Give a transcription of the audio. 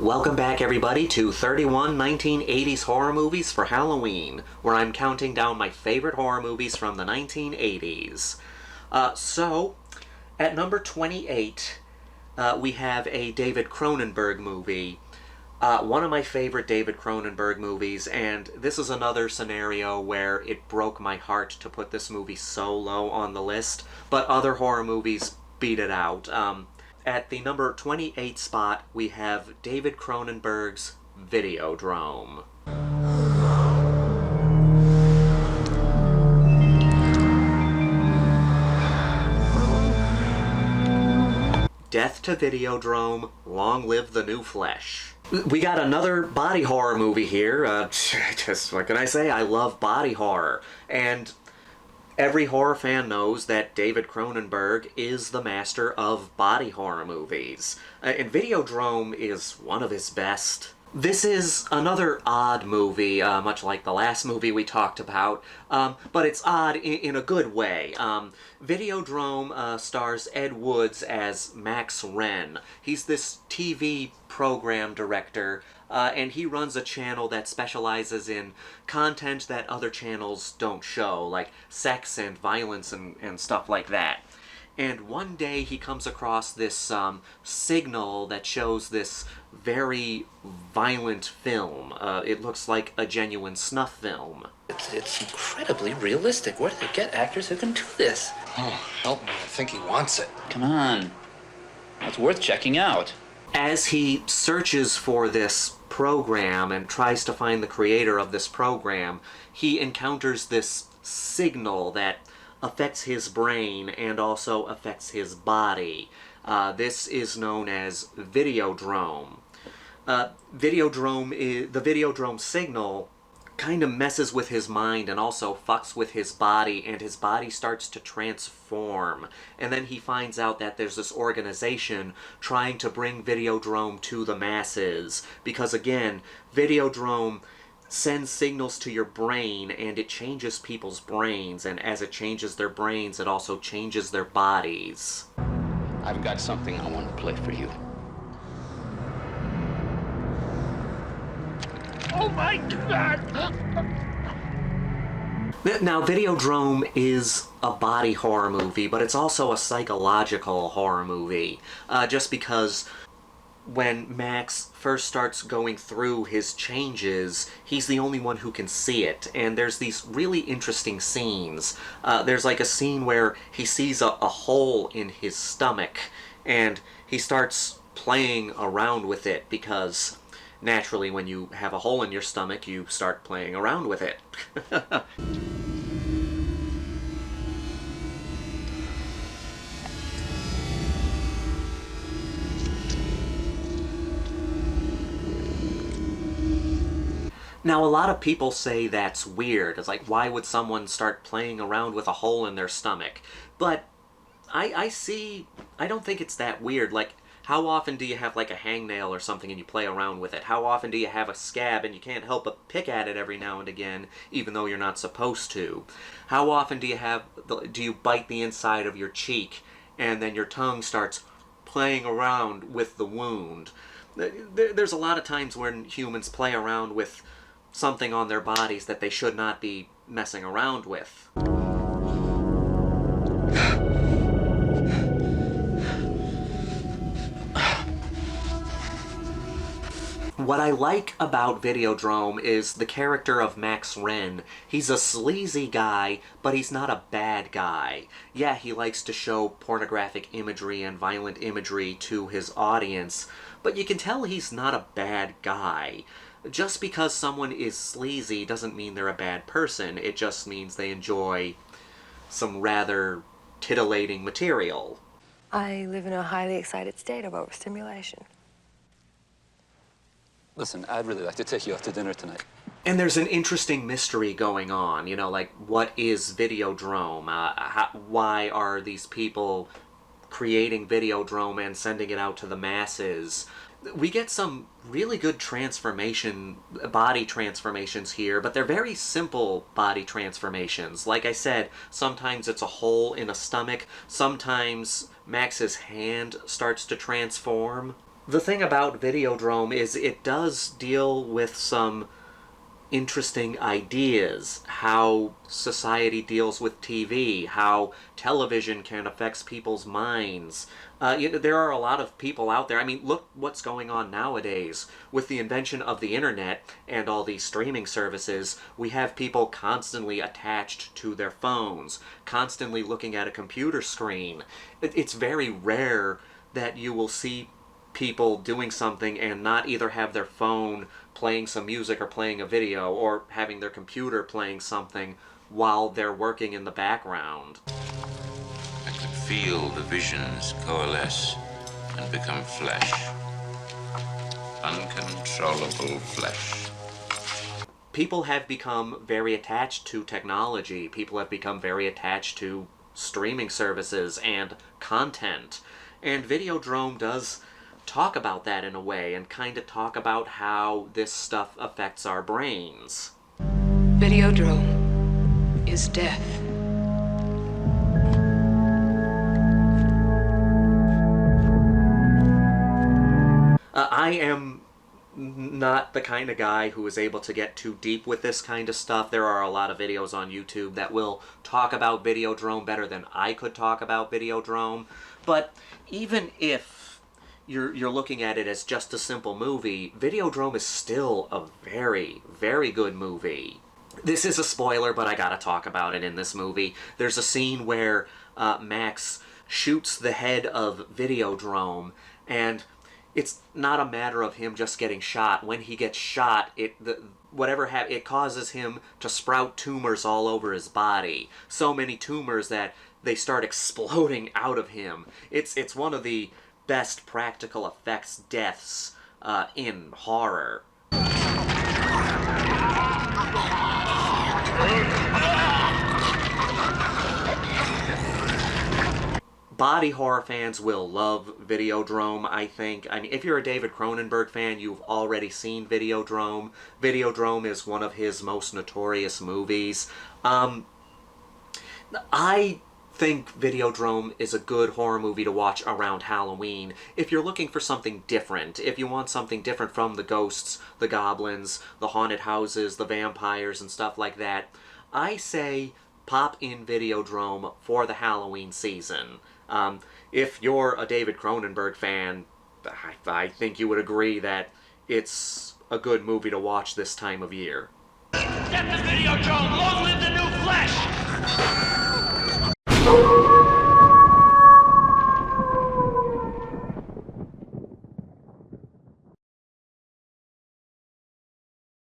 Welcome back, everybody, to 31 1980s horror movies for Halloween, where I'm counting down my favorite horror movies from the 1980s. So, at number 28, we have a David Cronenberg movie. One of my favorite David Cronenberg movies, and this is another scenario where it broke my heart to put this movie so low on the list, but other horror movies beat it out. At the number 28 spot, we have David Cronenberg's Videodrome. Death to Videodrome, long live the new flesh. We got another body horror movie here. Just, what can I say? I love body horror. And every horror fan knows that David Cronenberg is the master of body horror movies. And Videodrome is one of his best. This is another odd movie, much like the last movie we talked about, but it's odd in a good way. Videodrome stars Ed Woods as Max Wren. He's this TV program director, and he runs a channel that specializes in content that other channels don't show, like sex and violence and stuff like that. And one day he comes across this signal that shows this very violent film. It looks like a genuine snuff film. It's incredibly realistic. Where do they get actors who can do this? Oh, help me. I think he wants it. Come on. It's worth checking out. As he searches for this program and tries to find the creator of this program, he encounters this signal that affects his brain and also affects his body. This is known as Videodrome. The Videodrome signal kind of messes with his mind and also fucks with his body, and his body starts to transform. And then he finds out that there's this organization trying to bring Videodrome to the masses, because again, Videodrome sends signals to your brain, and it changes people's brains, and as it changes their brains, it also changes their bodies. I've got something I want to play for you. Oh my God! Now, Videodrome is a body horror movie, but it's also a psychological horror movie, just because when Max first starts going through his changes, he's the only one who can see it, and there's these really interesting scenes. There's like a scene where he sees a hole in his stomach, and he starts playing around with it, because naturally when you have a hole in your stomach, you start playing around with it. Now, a lot of people say that's weird. It's like, why would someone start playing around with a hole in their stomach? But I don't think it's that weird. Like, how often do you have like a hangnail or something and you play around with it? How often do you have a scab and you can't help but pick at it every now and again, even though you're not supposed to? How often do you bite the inside of your cheek and then your tongue starts playing around with the wound? There's a lot of times when humans play around with something on their bodies that they should not be messing around with. What I like about Videodrome is the character of Max Wren. He's a sleazy guy, but he's not a bad guy. Yeah, he likes to show pornographic imagery and violent imagery to his audience, but you can tell he's not a bad guy. Just because someone is sleazy doesn't mean they're a bad person. It just means they enjoy some rather titillating material. I live in a highly excited state of overstimulation. Listen, I'd really like to take you out to dinner tonight. And there's an interesting mystery going on, you know, like, what is Videodrome? Why are these people creating Videodrome and sending it out to the masses? We get some really good body transformations here, but they're very simple body transformations. Like I said, sometimes it's a hole in a stomach, sometimes Max's hand starts to transform. The thing about Videodrome is it does deal with some interesting ideas. How society deals with TV, how television can affect people's minds. There are a lot of people out there. I mean, look what's going on nowadays. With the invention of the internet and all these streaming services, we have people constantly attached to their phones, constantly looking at a computer screen. It's very rare that you will see people doing something and not either have their phone playing some music or playing a video, or having their computer playing something while they're working in the background. I could feel the visions coalesce and become flesh. Uncontrollable flesh. People have become very attached to technology. People have become very attached to streaming services and content. And Videodrome does talk about that in a way, and kind of talk about how this stuff affects our brains. Videodrome is death. I am not the kind of guy who is able to get too deep with this kind of stuff. There are a lot of videos on YouTube that will talk about Videodrome better than I could talk about Videodrome. But even if you're looking at it as just a simple movie, Videodrome is still a very, very good movie. This is a spoiler, but I gotta talk about it in this movie. There's a scene where Max shoots the head of Videodrome, and it's not a matter of him just getting shot. When he gets shot, it causes him to sprout tumors all over his body. So many tumors that they start exploding out of him. It's one of the best practical effects deaths in horror. Body horror fans will love Videodrome, I think. I mean, if you're a David Cronenberg fan, you've already seen Videodrome. Videodrome is one of his most notorious movies. I think Videodrome is a good horror movie to watch around Halloween if you're looking for something different. If you want something different from the ghosts, the goblins, the haunted houses, the vampires, and stuff like that, I say pop in Videodrome for the Halloween season. If you're a David Cronenberg fan, I think you would agree that it's a good movie to watch this time of year. Get the Videodrome! Long live the new flesh!